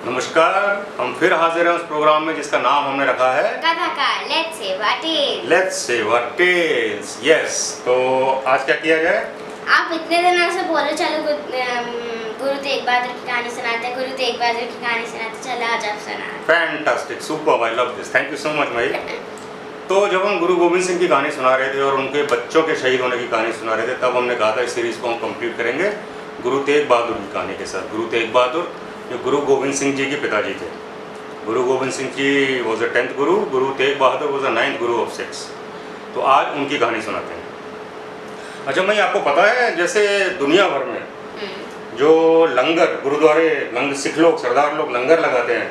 नमस्कार, हम फिर हाजिर हैं उस प्रोग्राम में जिसका नाम हमने रखा है कथाकार let's say wattage. Let's say what is. Yes, तो आज क्या किया जाए? आप इतने दिनों से बोले चलो गुरु तेग बहादुर की कहानी सुनाते हैं, गुरु तेग बहादुर की कहानी सुनाते, चलो आज आप सुना। Fantastic, super, I love this, thank you so much भाई। तो जब हम गुरु गोविंद सिंह की कहानी सुना रहे थे और उनके बच्चों के शहीद होने की कहानी सुना रहे थे, तब हमने कहा था इस सीरीज को हम कंप्लीट करेंगे गुरु तेग बहादुर की कहानी के साथ। गुरु तेग बहादुर जो गुरु गोविंद सिंह जी के पिताजी थे। गुरु Govind Singh ji was a 10th Guru, Guru Tegh Bahadur was a 9th Guru of 6। तो आज उनकी कहानी सुनाते हैं। अच्छा मैं आपको पता है, जैसे दुनिया भर में जो लंगर गुरुद्वारे सिख लोग सरदार लोग लंगर लगाते हैं,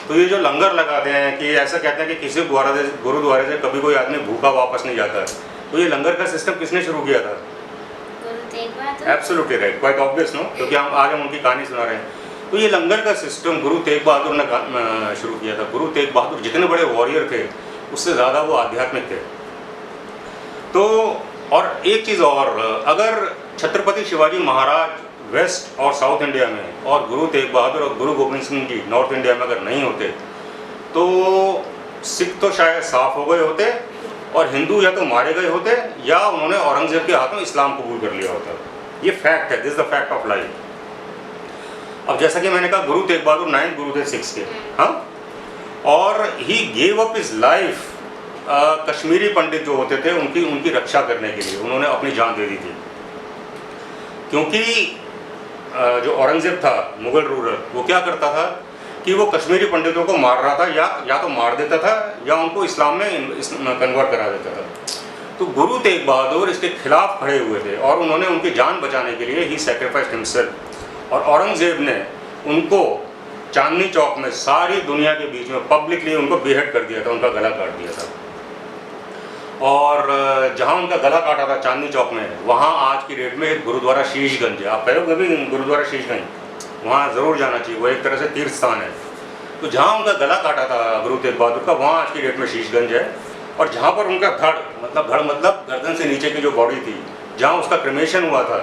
तो ये जो लंगर लगाते हैं कि ऐसा कहते हैं कि किसी गुरुद्वारे से कभी कोई आदमी भूखा वापस नहीं जाता। तो ये लंगर का सिस्टम किसने शुरू किया था? Guru Tegh Bahadur. Absolutely right, quite obvious no, क्योंकि हम उनकी कहानी सुना रहे हैं। तो ये लंगर का सिस्टम गुरु तेग बहादुर ने शुरू किया था। गुरु तेग बहादुर जितने बड़े वॉरियर थे, उससे ज़्यादा वो आध्यात्मिक थे। तो और एक चीज़ और, अगर छत्रपति शिवाजी महाराज वेस्ट और साउथ इंडिया में और गुरु तेग बहादुर और गुरु गोविंद सिंह जी नॉर्थ इंडिया में अगर नहीं होते, तो सिख तो शायद साफ हो गए होते और हिंदू या तो मारे गए होते या उन्होंने औरंगजेब के हाथों इस्लाम कबूल कर लिया होता। ये फैक्ट है, this is the fact of life. अब जैसा कि मैंने कहा, गुरु तेग बहादुर 9th गुरु थे 6 के, हाँ, और he gave up his life. Kashmiri Pandit जो होते थे उनकी रक्षा करने के लिए उन्होंने अपनी जान दे दी थी, क्योंकि जो औरंगजेब था मुगल रूलर, वो क्या करता था कि वो कश्मीरी पंडितों को मार रहा था, या तो मार देता था या उनको इस्लाम में कन्वर्ट करा देता था। तो गुरु तेग बहादुर इसके खिलाफ खड़े हुए थे और उन्होंने उनकी जान बचाने के लिए ही सैक्रिफाइस्ड हिमसेल्फ। और औरंगजेब ने उनको चांदनी चौक में सारी दुनिया के बीच में पब्लिकली उनको बेहद कर दिया था, उनका गला काट दिया था। और जहाँ उनका गला काटा था चांदनी चौक में, वहाँ आज की डेट में एक गुरुद्वारा शीशगंज है। आप कहोगे भी गुरुद्वारा शीशगंज, वहाँ ज़रूर जाना चाहिए, वो एक तरह से तीर्थ स्थान है। तो जहाँ उनका गला काटा था गुरु तेग बहादुर का, वहाँ आज की डेट में शीशगंज है। और जहाँ पर उनका धड़ मतलब गर्दन से नीचे की जो बॉडी थी, जहाँ उसका क्रिमेशन हुआ था,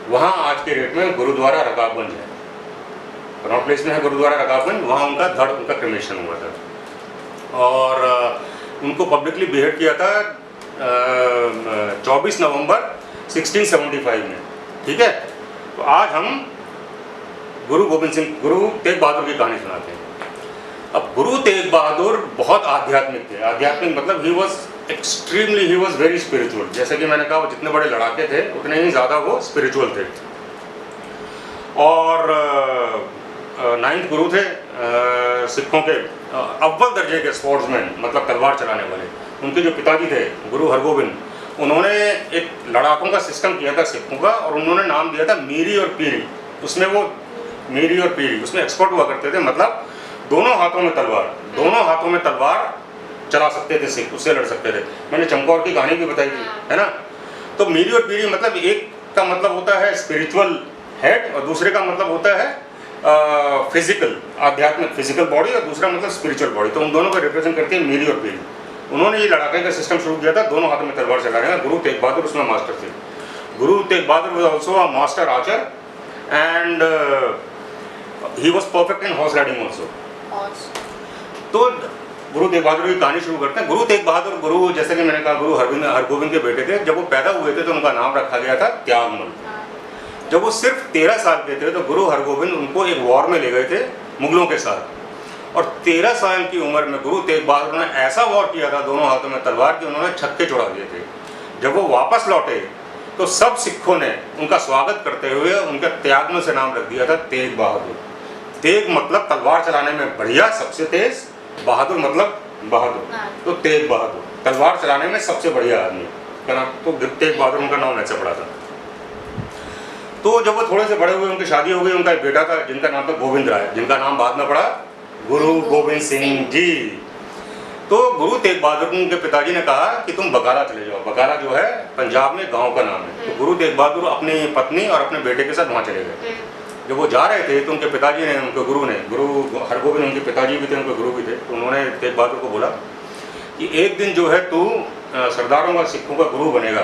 वहाँ आज के डेट में गुरुद्वारा रकाबगंज है। कनॉट प्लेस में है गुरुद्वारा रकाबगंज, वहाँ उनका धड़ उनका क्रिमेशन हुआ था। और उनको पब्लिकली बेहेड किया था 24 नवंबर 1675 में। ठीक है, तो आज हम गुरु तेग बहादुर की कहानी सुनाते हैं। अब गुरु तेग बहादुर बहुत आध्यात्मिक थे। आध्यात्मिक मतलब ही वॉज वेरी स्पिरिचुअल। जैसे कि मैंने कहा, वो जितने बड़े लड़ाके थे उतने ही ज़्यादा वो स्पिरिचुअल थे। और 9th गुरु थे सिखों के, अव्वल दर्जे के स्पोर्ट्समैन, मतलब तलवार चलाने वाले। उनके जो पिताजी थे गुरु हरगोबिंद, उन्होंने एक लड़ाकों का सिस्टम किया था सिखों का, और उन्होंने नाम दिया था मीरी और पीरी। उसमें वो मीरी और पीरी उसमें एक्सपर्ट हुआ करते थे, मतलब दोनों हाथों में तलवार चला सकते थे सिख, उससे लड़ सकते थे। मैंने चमकौर की कहानी भी बताई थी, है ना। तो मीरी और पीरी मतलब एक का मतलब होता है स्पिरिचुअल हेड और दूसरे का मतलब होता है फिजिकल आध्यात्मिक फिजिकल बॉडी, और दूसरा मतलब स्पिरिचुअल बॉडी। तो उन दोनों को रिप्रेजेंट करते हैं मीरी और पीरी। उन्होंने ये लड़ाके का सिस्टम शुरू किया था, दोनों हाथों में तलवार चलाने का। गुरु तेग बहादुर उसमें मास्टर थे। Guru Tegh Bahadur was also a master archer and he was perfect in horse riding also. तो गुरु तेग बहादुर की कहानी शुरू करते हैं। गुरु तेग बहादुर, गुरु जैसे कि मैंने कहा, गुरु हरगोबिंद के बेटे थे। जब वो पैदा हुए थे तो उनका नाम रखा गया था त्यागमल। जब वो सिर्फ 13 साल के थे तो गुरु हरगोबिंद उनको एक वॉर में ले गए थे मुगलों के साथ। और 13 साल की उम्र में गुरु तेग बहादुर ने ऐसा वॉर किया था दोनों हाथों में तलवार की, उन्होंने छक्के छुड़ा दिए थे। जब वो वापस लौटे तो सब सिखों ने उनका स्वागत करते हुए उनका त्यागमल से नाम रख दिया था तेग बहादुर। तेग मतलब तलवार चलाने में बढ़िया, सबसे तेज, बहादुर मतलब बहादुर, तो तेग बहादुर तलवार चलाने में सबसे बढ़िया आदमी का नाम, तो तेग बहादुर उनका नाम ऐसे पड़ा था। तो जब वो थोड़े से बड़े हुए, उनकी शादी हो गई, उनका एक बेटा था जिनका नाम था गोविंद राय, जिनका नाम बाद में पड़ा गुरु गोविंद सिंह जी। तो गुरु तेग बहादुर के पिताजी ने कहा कि तुम बकाला चले जाओ। बकाला जो है पंजाब में गांव का नाम है। तो गुरु तेग बहादुर अपनी पत्नी और अपने बेटे के साथ वहाँ चले गए। जब वो जा रहे थे तो उनके पिताजी ने, उनके गुरु ने, गुरु हरगोबिंद उनके पिताजी भी थे, उनके गुरु भी थे, तो उन्होंने तेग बहादुर को बोला कि एक दिन जो है तू सरदारों का सिखों का गुरु बनेगा,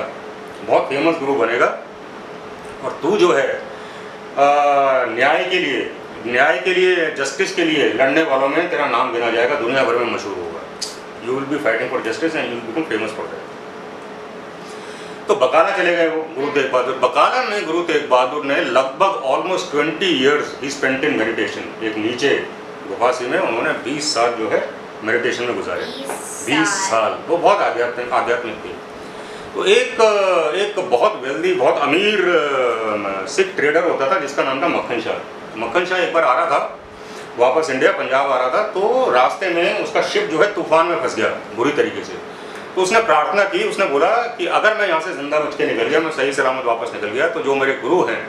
बहुत फेमस गुरु बनेगा, और तू जो है न्याय के लिए न्याय के लिए, जस्टिस के लिए लड़ने वालों में तेरा नाम गिना जाएगा, दुनिया भर में मशहूर होगा। You will be fighting for justice and you will become famous for that. तो बकाला चले गए वो गुरु तेग बहादुर। बकाला में गुरु तेग बहादुर ने लगभग almost 20 years he spent in meditation. एक नीचे गुफा सी में उन्होंने 20 साल जो है मेडिटेशन में गुजारे। 20 साल। वो बहुत आध्यात्मिक थी। तो एक बहुत वेल्दी, बहुत अमीर सिख ट्रेडर होता था जिसका नाम था मक्खन शाह। मक्खन शाह एक बार आ रहा था वापस इंडिया, पंजाब आ रहा था, तो रास्ते में उसका शिप जो है तूफान में फंस गया बुरी तरीके से। तो उसने प्रार्थना की, उसने बोला कि अगर मैं यहाँ से जिंदा बच के निकल गया, मैं सही सलामत वापस निकल गया, तो जो मेरे गुरु हैं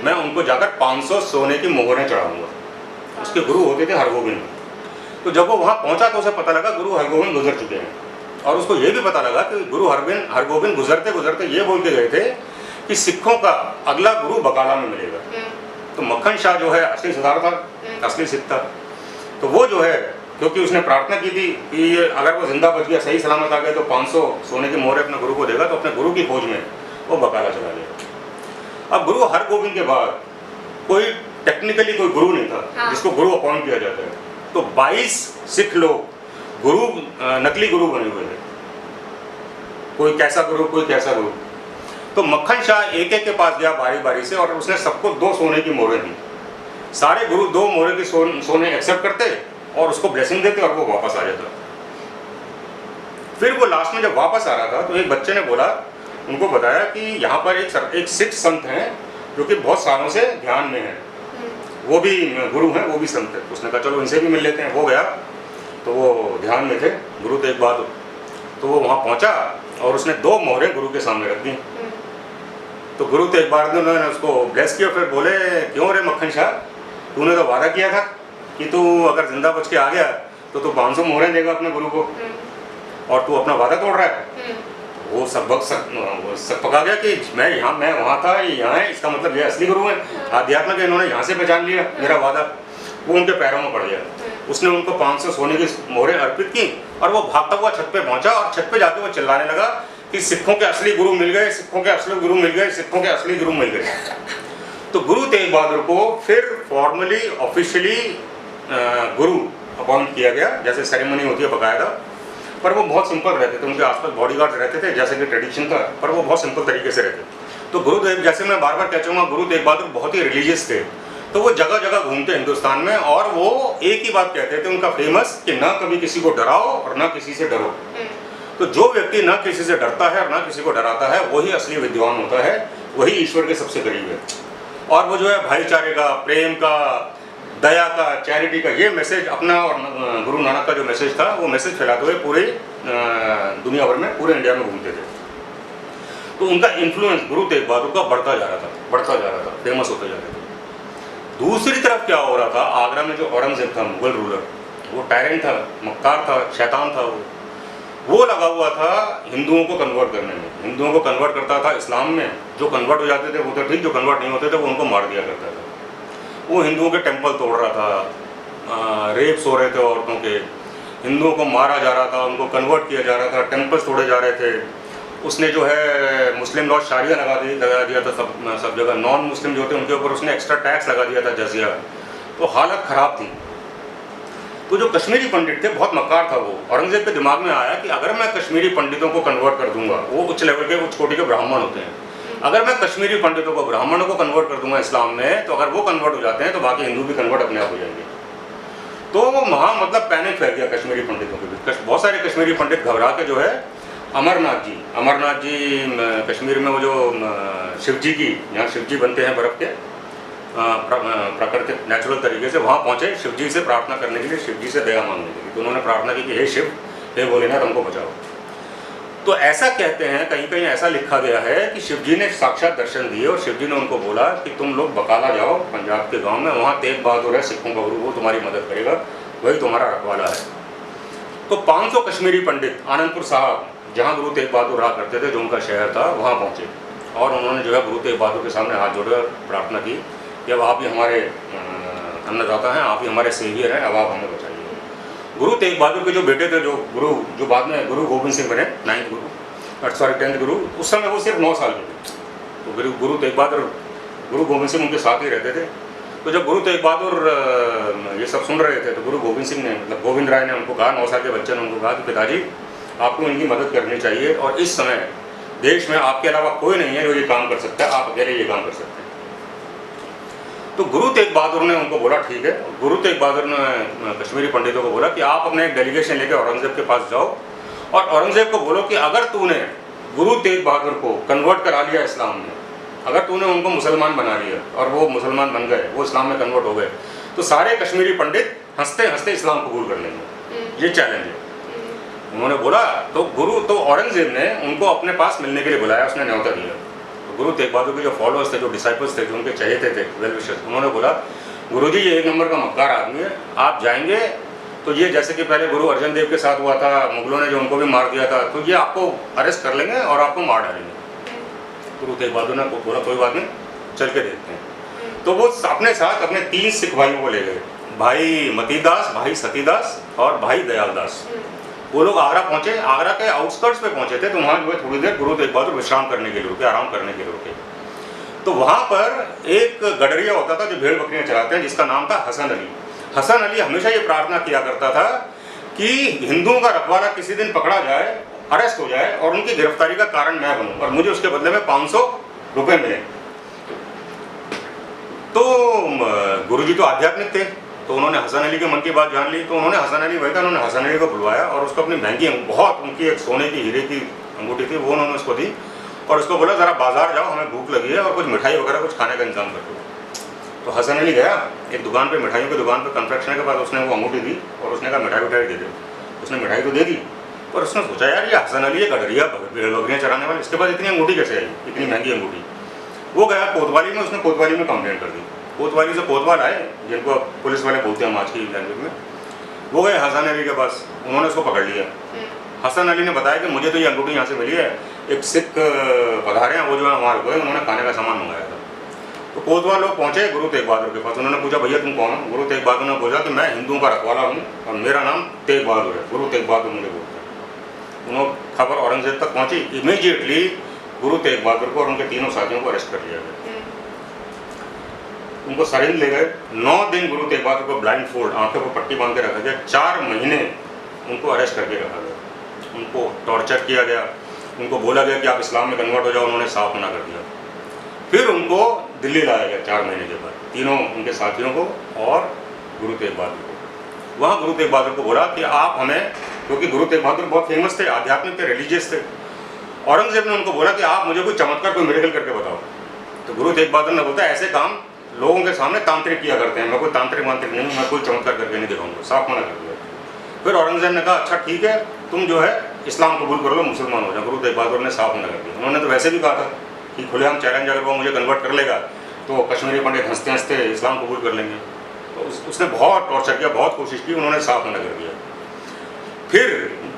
मैं उनको जाकर 500 सोने की मोहरें चढ़ाऊंगा। उसके गुरु होते थे हरगोबिंद। तो जब वो वहाँ पहुँचा तो उसे पता लगा गुरु हरगोबिंद गुजर चुके हैं, और उसको ये भी पता लगा कि गुरु हरगोबिंद गुजरते गुजरते ये बोल के गए थे कि सिखों का अगला गुरु बकाला में मिलेगा। तो मक्खन शाह जो है असली सरदार था, असली सिख था। तो वो जो है, क्योंकि उसने प्रार्थना की थी कि अगर वो जिंदा बच गया, सही सलामत आ गया, तो 500 सोने की मोहरें अपने गुरु को देगा, तो अपने गुरु की खोज में वो बकाला चला गया। अब गुरु हरगोबिंद के बाद कोई टेक्निकली कोई गुरु नहीं था जिसको गुरु अपॉइंट किया जाता है। तो 22 सिख लोग गुरु, नकली गुरु बने हुए थे, कोई कैसा गुरु कोई कैसा गुरु। तो मक्खन शाह एक एक के पास गया बारी बारी से, और उसने सबको 2 सोने की मोहरें दी। सारे गुरु 2 मोहरे की सोने एक्सेप्ट करते और उसको ब्लेसिंग देते और वो वापस आ जाता। फिर वो लास्ट में जब वापस आ रहा था तो एक बच्चे ने बोला, उनको बताया कि यहाँ पर एक सिख संत हैं जो कि बहुत सालों से ध्यान में हैं, वो भी गुरु हैं, वो भी संत है। उसने कहा चलो इनसे भी मिल लेते हैं। वो गया तो वो ध्यान में थे गुरु तेग बहादुर। तो वो वहाँ पहुँचा और उसने 2 मोहरें गुरु के सामने रख दी। तो गुरु तेग बहादुर ने उसको ब्लेस किया। फिर बोले, क्यों रे मक्खन शाह, तूने तो वादा किया था कि तू अगर जिंदा बच के आ गया तो तू 500 मोहरें देगा अपने गुरु को, और तू अपना वादा तोड़ रहा है। वो सब पका गया कि मैं वहाँ था, ये यहाँ है, इसका मतलब ये असली गुरु है, आध्यात्म के इन्होंने यहाँ से पहचान लिया मेरा वादा। वो उनके पैरों में पड़ गया। उसने उनको 500 सोने की मोहरें अर्पित की और वो भागता हुआ छत पे पहुंचा, और छत पे जाके वो चिल्लाने लगा कि सिखों के असली गुरु मिल गए, सिखों के असली गुरु मिल गए, सिखों के असली गुरु मिल गए। तो गुरु तेग बहादुर को फिर फॉर्मली ऑफिशियली गुरु अपॉइंट किया गया, जैसे सेरेमनी होती है बकायदा। पर वो बहुत सिंपल रहते थे, उनके आसपास बॉडीगार्ड रहते थे जैसे कि ट्रेडिशन था, पर वो बहुत सिंपल तरीके से रहते। तो गुरुदेव, जैसे मैं बार बार कह चुका, गुरु तेग बहादुर बहुत ही रिलीजियस थे। तो वो जगह जगह घूमते हिंदुस्तान में, और वो एक ही बात कहते थे उनका फेमस, कि ना कभी किसी को डराओ और ना किसी से डरो। तो जो व्यक्ति ना किसी से डरता है और ना किसी को डराता है, वही असली विद्वान होता है, वही ईश्वर के सबसे करीब है। और वो जो है भाईचारे का, प्रेम का, दया का, चैरिटी का ये मैसेज अपना, और गुरु नानक का जो मैसेज था, वो मैसेज फैलाते हुए पूरे दुनिया भर में, पूरे इंडिया में घूमते थे। तो उनका इन्फ्लुएंस गुरु तेग बहादुर का बढ़ता जा रहा था, फेमस होते जा रहे थे। दूसरी तरफ क्या हो रहा था, आगरा में जो औरंगजेब था, मुगल रूलर, वो टायरेंट था, मक्कार था, शैतान था। वो लगा हुआ था हिंदुओं को कन्वर्ट करने में, हिंदुओं को कन्वर्ट करता था इस्लाम में। जो कन्वर्ट हो जाते थे वो तो ठीक, जो कन्वर्ट नहीं होते थे वो उनको मार दिया करता था। वो हिंदुओं के टेम्पल तोड़ रहा था, रेप्स हो रहे थे औरतों के, हिंदुओं को मारा जा रहा था, उनको कन्वर्ट किया जा रहा था, टेम्पल्स तोड़े जा रहे थे। उसने जो है मुस्लिम लॉ शारिया लगा दिया था सब जगह। नॉन मुस्लिम जो थे उनके ऊपर उसने एक्स्ट्रा टैक्स लगा दिया था, जजिया। तो हालत ख़राब थी। तो जो कश्मीरी पंडित थे, बहुत मक्कार था वो, औरंगजेब के दिमाग में आया कि अगर मैं कश्मीरी पंडितों को कन्वर्ट कर दूंगा, वो उच्च लेवल के, उच्च कोटि के ब्राह्मण होते हैं, अगर मैं कश्मीरी पंडितों को, ब्राह्मणों को कन्वर्ट कर दूंगा इस्लाम में, तो अगर वो कन्वर्ट हो जाते हैं तो बाकी हिंदू भी कन्वर्ट अपने आप हो जाएंगे। तो वो वहाँ मतलब पैनिक फैल गया कश्मीरी पंडितों के बीच। बहुत सारे कश्मीरी पंडित घबरा के जो है अमरनाथ जी कश्मीर में, वो जो शिव जी की, यहाँ शिव जी बनते हैं बर्फ़ के, प्राकृतिक नेचुरल तरीके से, वहाँ पहुँचे शिव जी से प्रार्थना करने के लिए, शिव जी से दया मांगने के लिए। तो उन्होंने प्रार्थना की कि हे शिव, हे भोलेनाथ, हमको बचाओ। तो ऐसा कहते हैं, कहीं कहीं ऐसा लिखा गया है कि शिव जी ने साक्षात दर्शन दिए और शिव जी ने उनको बोला कि तुम लोग बकाला जाओ, पंजाब के गांव में, वहाँ तेग बहादुर है, सिखों का गुरु, वो तुम्हारी मदद करेगा, वही तुम्हारा रखवाला है। तो 500 कश्मीरी पंडित आनंदपुर साहब, जहाँ गुरु तेग बहादुर रहा करते थे, जो उनका शहर था, वहाँ पहुँचे और उन्होंने जो है गुरु तेग बहादुर के सामने हाथ जोड़कर प्रार्थना की कि अब आप ही हमारे अन्नदाता हैं, आप ही हमारे सेवियर हैं, अब आप हमें बचाइए। गुरु तेग बहादुर के जो बेटे थे, जो बाद में गुरु गोविंद सिंह बने, 10th गुरु, उस समय वो सिर्फ 9 साल के थे। तो गुरु तेग बहादुर, गुरु गोविंद सिंह उनके साथ ही रहते थे। तो जब गुरु तेग बहादुर ये सब सुन रहे थे तो गुरु गोविंद सिंह ने, मतलब गोविंद राय ने उनको कहा, 9 साल के बच्चे ने उनको कहा कि पिताजी आपको इनकी मदद करनी चाहिए और इस समय देश में आपके अलावा कोई नहीं है जो ये काम कर सकता है, आप अकेले ये काम कर सकते हैं। तो गुरु तेग बहादुर ने उनको बोला ठीक है। गुरु तेग बहादुर ने कश्मीरी पंडितों को बोला कि आप अपने एक डेलीगेशन लेकर औरंगजेब के पास जाओ और औरंगजेब को बोलो कि अगर तूने गुरु तेग बहादुर को कन्वर्ट करा लिया इस्लाम में, अगर तूने उनको मुसलमान बना लिया और वो मुसलमान बन गए, वो इस्लाम में कन्वर्ट हो गए, तो सारे कश्मीरी पंडित हंसते हंसते इस्लाम कबूल कर लेंगे। ये चैलेंज है। उन्होंने बोला तो औरंगजेब ने उनको अपने पास मिलने के लिए बुलाया, उसने न्योता दिया। तो गुरु तेग बहादुर के जो फॉलोअर्स थे, जो डिसाइपल्स थे, जो उनके चहेते थे, वेल विशर्स, उन्होंने बोला गुरुजी ये 1 नंबर का मक्कार आदमी है, आप जाएंगे तो ये जैसे कि पहले गुरु अर्जन देव के साथ हुआ था, मुगलों ने जो उनको भी मार दिया था, तो ये आपको अरेस्ट कर लेंगे और आपको मार डालेंगे। गुरु तेग बहादुर ने बोला कोई बात नहीं, चल के देखते हैं। तो वो अपने साथ अपने 3 सिख भाइयों को ले गए, भाई मतीदास, भाई सतीदास और भाई दयालदास। वो लोग आगरा पहुंचे, आगरा के आउटस्कर्ट्स पे पहुंचे थे, तो वहाँ जो है थोड़ी देर गुरु तेग बहादुर विश्राम करने के लिए रुके, आराम करने के लिए रुके। तो वहाँ पर एक गडरिया होता था जो भेड़ बकरियाँ चलाते हैं, जिसका नाम था हसन अली। हसन अली हमेशा ये प्रार्थना किया करता था कि हिंदुओं का रखवाला किसी दिन पकड़ा जाए, अरेस्ट हो जाए और उनकी गिरफ्तारी का कारण मैं बनूं और मुझे उसके बदले में 500 रुपये मिले। तो गुरुजी तो आध्यात्मिक थे, तो उन्होंने हसन अली के मन की बात जान ली। तो उन्होंने हसन अली वही था, उन्होंने हसन अली को बुलवाया और उसको अपनी महंगी, बहुत उनकी एक सोने की हीरे की अंगूठी थी, वो उन्होंने उसको दी और उसको बोला ज़रा बाजार जाओ, हमें भूख लगी है और कुछ मिठाई वगैरह कुछ खाने का इंतजाम कर दो। तो हसन अली गया एक दुकान पे, मिठाइयों की दुकान पे, कन्फेक्शनरी के बाद उसने वो अंगूठी दी और उसने कहा मिठाई दे दे। उसने मिठाई तो दे दी, पर उसने सोचा यार ये हसन अली है गडरिया, बकरियाँ चराने वाले, इसके पास इतनी अंगूठी कैसे आई, इतनी महंगी अंगूठी। वो गया कोतवाली में, उसने कोतवाली में कंप्लेंट कर दी। कोतवाली से कोतवाल आए, जिनको पुलिस वाले बोलते हैं आज की लैंग्वेज में, वो गए हसन अली के पास, उन्होंने उसको पकड़ लिया। हसन अली ने बताया कि मुझे तो ये अंगूठी यहाँ से मिली है, एक सिख पधारे हैं, वो जो है हमारे को, उन्होंने खाने का सामान मंगाया था। तो कोतवाल लोग पहुँचे गुरु तेग बहादुर के पास, उन्होंने पूछा भैया तुम कौन हो? गुरु तेग बहादुर ने बोला कि मैं हिंदुओं का रखवाला हूँ और मेरा नाम तेग बहादुर है, गुरु तेग बहादुर मुझे बोलते हैं। उन्होंने खबर औरंगजेब तक पहुँची, इमीडिएटली गुरु तेग बहादुर को और उनके 3 साथियों को अरेस्ट कर लिया गया। उनको सरिंद ले गए। 9 दिन गुरु तेग बहादुर को ब्लाइंड फोल्ड, आंखों को पट्टी बांध के रखा गया। 4 महीने उनको अरेस्ट करके रखा गया, उनको टॉर्चर किया गया, उनको बोला गया कि आप इस्लाम में कन्वर्ट हो जाओ, उन्होंने साफ मना कर दिया। फिर उनको दिल्ली लाया गया 4 महीने के बाद, तीनों उनके साथियों को और गुरु तेग बहादुर को। वहाँ गुरु तेग बहादुर को बोला कि आप हमें, क्योंकि गुरु तेग बहादुर बहुत फेमस थे, आध्यात्मिक थे, रिलीजियस थे, औरंगजेब ने उनको बोला कि आप मुझे कोई चमत्कार, कोई मिरेकल करके बताओ। तो गुरु तेग बहादुर ने बोलता ऐसे काम लोगों के सामने तांत्रिक किया करते हैं, मैं कोई तांत्रिक वांत्रिक नहीं, मैं कोई चमत्कार करके नहीं दिखाऊंगा, साफ मना कर दिया। फिर औरंगजेब ने कहा अच्छा ठीक है, तुम जो है इस्लाम कबूल कर लो, मुसलमान हो जाओ। गुरु तेग बहादुर ने साफ मना कर दिया। उन्होंने तो वैसे भी कहा था कि खुलेआम चैलेंज, अगर वो मुझे कन्वर्ट कर लेगा तो कश्मीरी पंडित हंसते हंसते इस्लाम कबूल कर लेंगे। तो उसने बहुत टॉर्चर किया, बहुत कोशिश की, उन्होंने साफ मना कर दिया। फिर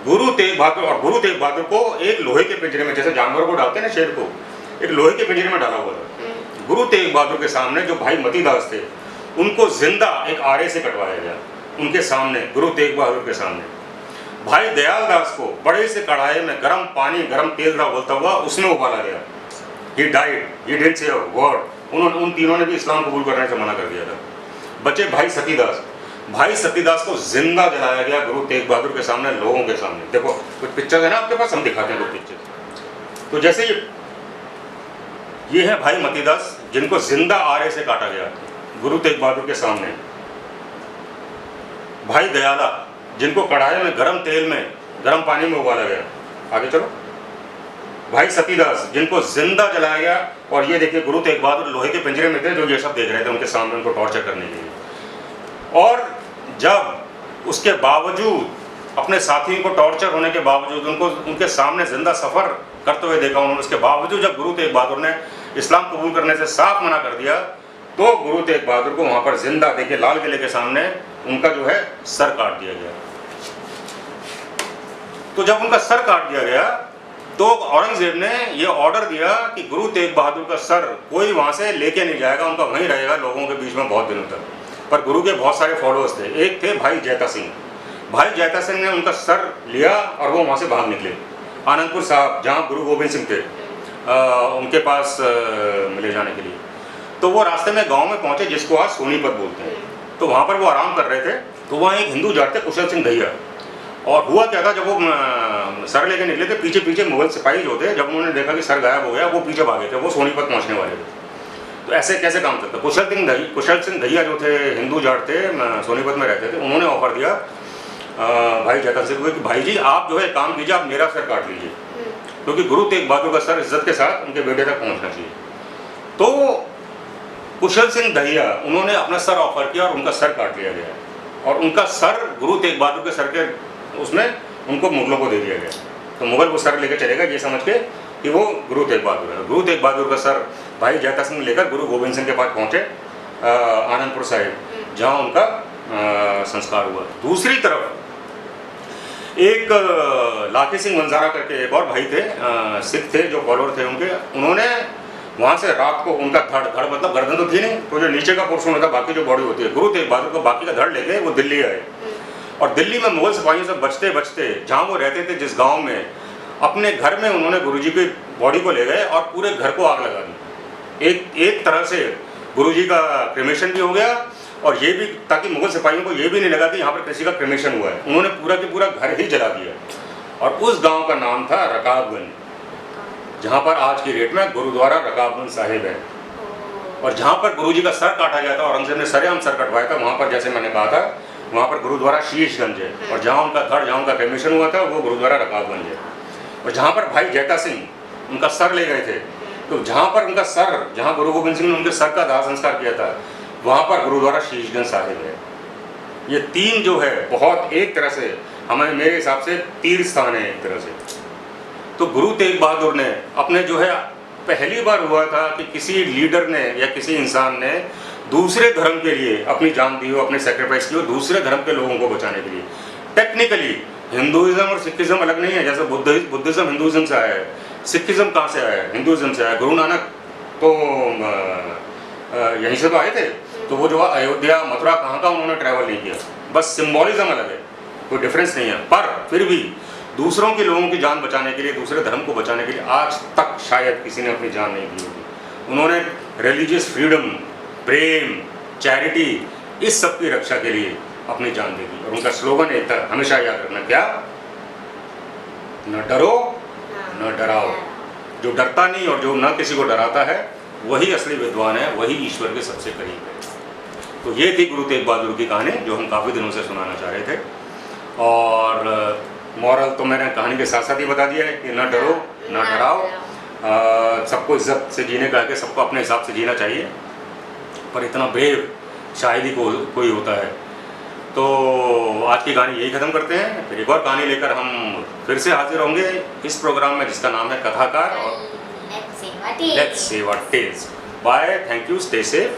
गुरु तेग बहादुर को एक लोहे के पिंजरे में, जैसे जानवर को डालते हैं ना शेर को, एक लोहे के पिंजरे में डाला हुआ था। गुरु तेग बहादुर के सामने जो भाई मतीदास थे, उनको जिंदा एक आरे से कटवाया गया, उनके सामने, गुरु तेग बहादुर के सामने। भाई दयालदास को बड़े से कढ़ाई में गर्म पानी, गर्म तेल था उबलता हुआ, उसमें उबाला गया। He died, he didn't say a word। उन तीनों ने भी इस्लाम कबूल करने से मना कर दिया था। बचे भाई सतीदास को जिंदा जलाया गया गुरु तेग बहादुर के सामने, लोगों के सामने। देखो कुछ पिक्चर है ना आपके पास, हम दिखाते हैं कुछ पिक्चर। तो जैसे ये है भाई मतीदास, जिनको जिंदा आरे से काटा गया गुरु तेग बहादुर के सामने। भाई दयाला, जिनको कढ़ाई में गर्म तेल में, गर्म पानी में उबाला गया। आगे चलो। भाई सतीदास, जिनको जिंदा जलाया गया। और ये देखिए गुरु तेग बहादुर लोहे के पिंजरे में थे, जो ये सब देख रहे थे उनके सामने, उनको टॉर्चर करने के लिए। और जब उसके बावजूद, अपने साथियों को टॉर्चर होने के बावजूद, उनको उनके सामने जिंदा सफ़र करते हुए देखा उन्होंने, उसके बावजूद जब गुरु तेग बहादुर ने इस्लाम कबूल करने से साफ मना कर दिया, तो गुरु तेग बहादुर को वहाँ पर जिंदा, देखिए लाल किले के सामने, उनका जो है सर काट दिया गया। तो जब उनका सर काट दिया गया तो औरंगजेब ने ये ऑर्डर दिया कि गुरु तेग बहादुर का सर कोई वहाँ से लेके नहीं जाएगा, उनका वहीं रहेगा लोगों के बीच में बहुत दिनों तक। पर गुरु के बहुत सारे फॉलोअर्स थे। एक थे भाई जैता सिंह। भाई जैता सिंह ने उनका सर लिया और वो वहाँ से भाग निकले आनंदपुर साहब, जहाँ गुरु गोविंद सिंह थे, उनके पास ले जाने के लिए। तो वो रास्ते में गांव में पहुंचे जिसको आज सोनीपत बोलते हैं। तो वहाँ पर वो आराम कर रहे थे, तो वहाँ एक हिंदू जाट थे कुशल सिंह दहिया। और हुआ क्या था, जब वो सर लेके निकले थे, पीछे पीछे मुगल सिपाही जो थे, जब उन्होंने देखा कि सर गायब हो गया, वो पीछे भागे थे, वो सोनीपत पहुँचने वाले थे। तो ऐसे कैसे काम करता। कुशल सिंह दहिया जो थे, हिंदू जाट थे, सोनीपत में रहते थे, उन्होंने ऑफर दिया भाई जैता सिंह को कि भाई जी आप जो है काम कीजिए, आप मेरा सर काट लीजिए, क्योंकि गुरु तेग बहादुर का सर इज्जत के साथ उनके बेटे तक पहुँचना चाहिए। तो कुशल सिंह दहिया उन्होंने अपना सर ऑफर किया और उनका सर काट लिया गया, और उनका सर गुरु तेग बहादुर के सर के उसमें उनको मुगलों को दे दिया गया। तो मुगल वो सर लेकर चलेगा ये समझ के कि वो गुरु तेग बहादुर है। गुरु तेग बहादुर का सर भाई जैता सिंह लेकर गुरु गोविंद सिंह के पास पहुँचे आनंदपुर साहिब, जहाँ उनका संस्कार हुआ। दूसरी तरफ एक लाखी सिंह वंजारा करके एक और भाई थे, सिख थे जो फॉलोअर थे उनके, उन्होंने वहाँ से रात को उनका धड़ मतलब गर्दन तो थी नहीं, तो जो नीचे का पोर्शन होता है, बाकी जो बॉडी होती है, गुरु तेग बहादुर को बाकी का धड़ लेके वो दिल्ली आए। और दिल्ली में मुगल सिपाहियों से बचते बचते जहाँ वो रहते थे, जिस गांव में, अपने घर में उन्होंने गुरुजी की बॉडी को ले गए और पूरे घर को आग लगा दी। एक तरह से गुरुजी का क्रिमेशन भी हो गया, और ये भी ताकि मुगल सिपाहियों को ये भी नहीं लगा कि यहाँ पर किसी का क्रिमेशन हुआ है, उन्होंने पूरा के पूरा घर ही जला दिया। और उस गाँव का नाम था रकाबगंज, जहाँ पर आज की डेट में गुरुद्वारा रकाबगंज साहिब है। और जहाँ पर गुरुजी का सर काटा गया था, औरंगजेब ने सरेआम सर कटवाया था, वहाँ पर जैसे मैंने कहा था, वहाँ पर गुरुद्वारा शीशगंज है। और जहाँ उनका धड़, जहाँ उनका क्रिमेशन हुआ था, वो गुरुद्वारा रकाबगंज है। और जहाँ पर भाई जैता सिंह उनका सर ले गए थे, तो जहाँ पर उनका सर, जहाँ गुरु गोविंद सिंह ने उनके सर का दाह संस्कार किया था, वहाँ पर गुरुद्वारा शीशगंज साहिब है। ये तीन जो है बहुत एक तरह से हमें, मेरे हिसाब से तीर्थ स्थान है एक तरह से। तो गुरु तेग बहादुर ने अपने जो है, पहली बार हुआ था कि किसी लीडर ने या किसी इंसान ने दूसरे धर्म के लिए अपनी जान दी हो, अपने सेक्रीफाइस की हो, दूसरे धर्म के लोगों को बचाने के लिए। टेक्निकली हिंदुइज्म और सिखिज्म अलग नहीं है, जैसे बुद्धिज्म हिंदुइज्म से आया है, सिखिज्म कहाँ से आया है, हिंदुइज्म से आया है। गुरु नानक तो यहीं से तो आए थे, तो वो जो अयोध्या मथुरा कहाँ का उन्होंने ट्रैवल नहीं किया, बस सिम्बॉलिज्म अलग है, कोई डिफरेंस नहीं है। पर फिर भी दूसरों के लोगों की जान बचाने के लिए, दूसरे धर्म को बचाने के लिए आज तक शायद किसी ने अपनी जान नहीं दी होगी। उन्होंने रिलीजियस फ्रीडम, प्रेम, चैरिटी, इस सब की रक्षा के लिए अपनी जान दे दी। और उनका स्लोगन एक था, हमेशा याद रखना, क्या, न डरो न डराओ। जो डरता नहीं और जो न किसी को डराता है, वही असली विद्वान है, वही ईश्वर के सबसे करीब है। तो ये थी गुरु तेग बहादुर की कहानी, जो हम काफ़ी दिनों से सुनाना चाह रहे थे। और मॉरल तो मैंने कहानी के साथ साथ ही बता दिया है कि न डरो न डराओ, सबको इज्जत से जीने का है, सबको अपने हिसाब से जीना चाहिए। पर इतना ब्रेव शायद ही कोई होता है। तो आज की कहानी यही ख़त्म करते हैं, फिर एक और कहानी लेकर हम फिर से हाजिर होंगे इस प्रोग्राम में, जिसका नाम है कथाकार और Let's say what is. Let's say what is. Bye, thank you, stay safe.